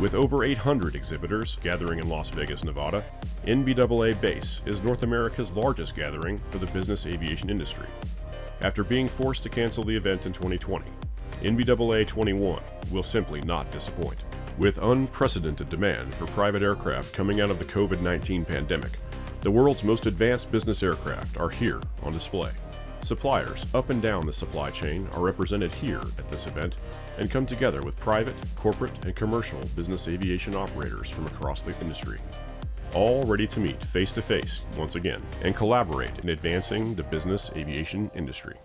With over 800 exhibitors gathering in Las Vegas, Nevada, NBAA-BACE is North America's largest gathering for the business aviation industry. After being forced to cancel the event in 2020, NBAA 21 will simply not disappoint. With unprecedented demand for private aircraft coming out of the COVID-19 pandemic, the world's most advanced business aircraft are here on display. Suppliers up and down the supply chain are represented here at this event and come together with private, corporate, and commercial business aviation operators from across the industry, all ready to meet face-to-face once again and collaborate in advancing the business aviation industry.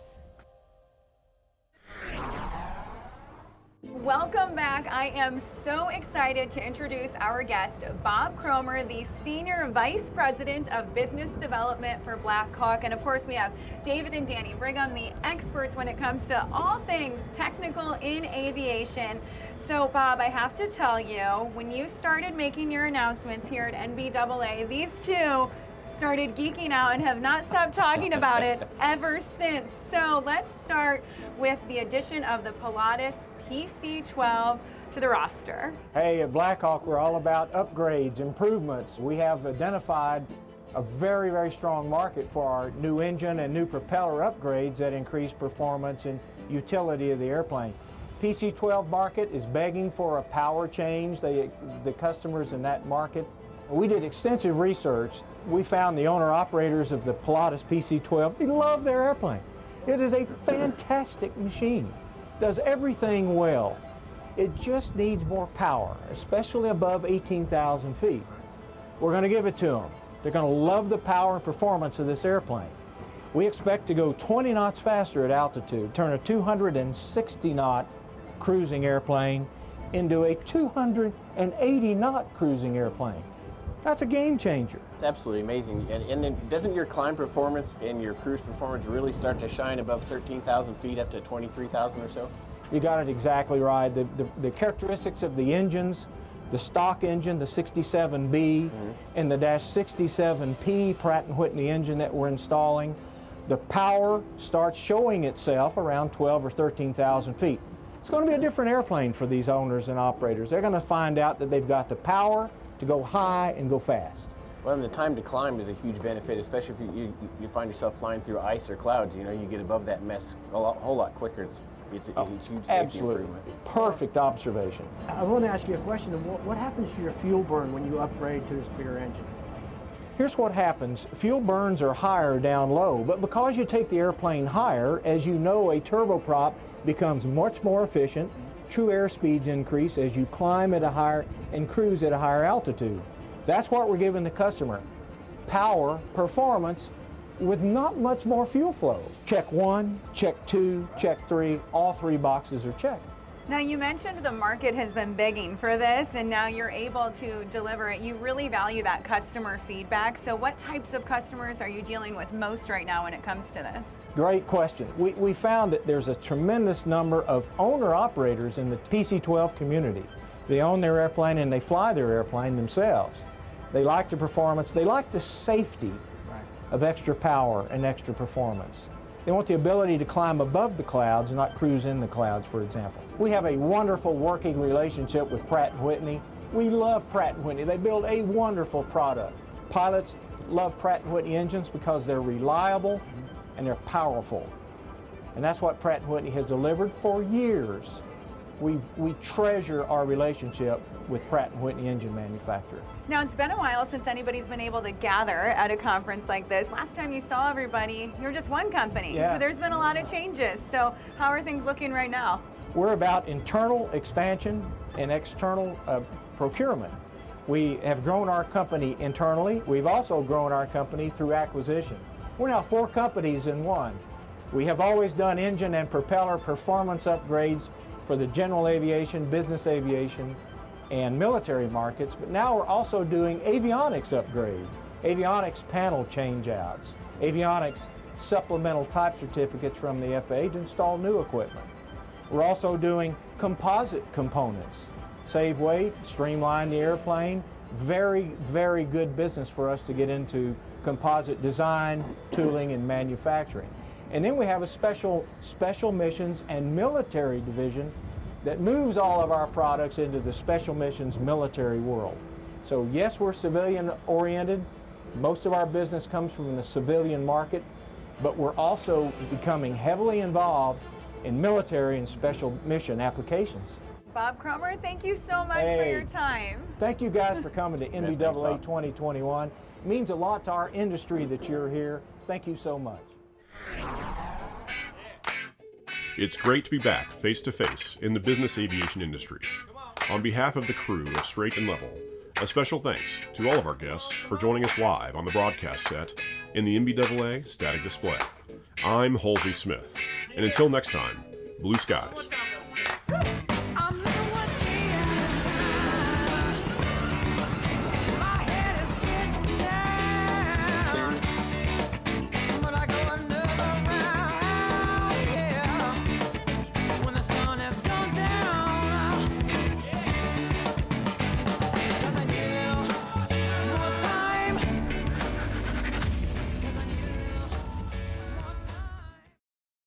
Welcome back. I am so excited to introduce our guest, Bob Kromer, the Senior Vice President of Business Development for Blackhawk. And of course, we have David and Danny Brigham, the experts when it comes to all things technical in aviation. So Bob, I have to tell you, when you started making your announcements here at NBAA, these two started geeking out and have not stopped talking about it ever since. So let's start with the addition of the Pilatus PC-12 to the roster. Hey, at Blackhawk, we're all about upgrades, improvements. We have identified a very, very strong market for our new engine and new propeller upgrades that increase performance and utility of the airplane. PC-12 market is begging for a power change, the customers in that market. We did extensive research. We found the owner-operators of the Pilatus PC-12, they love their airplane. It is a fantastic machine. Does everything well. It just needs more power, especially above 18,000 feet. We're going to give it to them. They're going to love the power and performance of this airplane. We expect to go 20 knots faster at altitude, turn a 260 knot cruising airplane into a 280 knot cruising airplane. That's a game changer. It's absolutely amazing. And then doesn't your climb performance and your cruise performance really start to shine above 13,000 feet up to 23,000 or so? You got it exactly right. The characteristics of the engines, the stock engine, the 67B, and the -67P Pratt & Whitney engine that we're installing, the power starts showing itself around 12 or 13,000 feet. It's going to be a different airplane for these owners and operators. They're going to find out that they've got the power to go high and go fast. Well, and the time to climb is a huge benefit, especially if you find yourself flying through ice or clouds. You know, you get above that mess a whole lot quicker. It's a huge safety improvement. Perfect observation. I want to ask you a question. What happens to your fuel burn when you upgrade to this bigger engine? Here's what happens. Fuel burns are higher down low, but because you take the airplane higher, as you know, a turboprop becomes much more efficient. True air speeds increase as you climb at a higher and cruise at a higher altitude. That's what we're giving the customer. Power, performance, with not much more fuel flow. Check 1, check 2, check 3, all 3 boxes are checked. Now you mentioned the market has been begging for this and now you're able to deliver it. You really value that customer feedback. So what types of customers are you dealing with most right now when it comes to this? Great question. We found that there's a tremendous number of owner-operators in the PC-12 community. They own their airplane and they fly their airplane themselves. They like the performance, they like the safety of extra power and extra performance. They want the ability to climb above the clouds and not cruise in the clouds, for example. We have a wonderful working relationship with Pratt & Whitney. We love Pratt & Whitney. They build a wonderful product. Pilots love Pratt & Whitney engines because they're reliable and they're powerful. And that's what Pratt & Whitney has delivered for years. We treasure our relationship with Pratt & Whitney engine manufacturer. Now it's been a while since anybody's been able to gather at a conference like this. Last time you saw everybody, you were just one company. Yeah. But there's been a lot of changes. So how are things looking right now? We're about internal expansion and external procurement. We have grown our company internally. We've also grown our company through acquisition. We're now 4 companies in one. We have always done engine and propeller performance upgrades for the general aviation, business aviation, and military markets, but now we're also doing avionics upgrades, avionics panel changeouts, avionics supplemental type certificates from the FAA to install new equipment. We're also doing composite components, save weight, streamline the airplane. Very, very good business for us to get into composite design, tooling, and manufacturing. And then we have a special missions and military division that moves all of our products into the special missions military world. So yes, we're civilian oriented. Most of our business comes from the civilian market, but we're also becoming heavily involved in military and special mission applications. Bob Kromer, thank you so much for your time. Thank you guys for coming to NBAA 2021. It means a lot to our industry that you're here. Thank you so much. It's great to be back face to face in the business aviation industry. On behalf of the crew of Straight and Level, a special thanks to all of our guests for joining us live on the broadcast set in the NBAA Static Display. I'm Halsey Smith, and until next time, blue skies.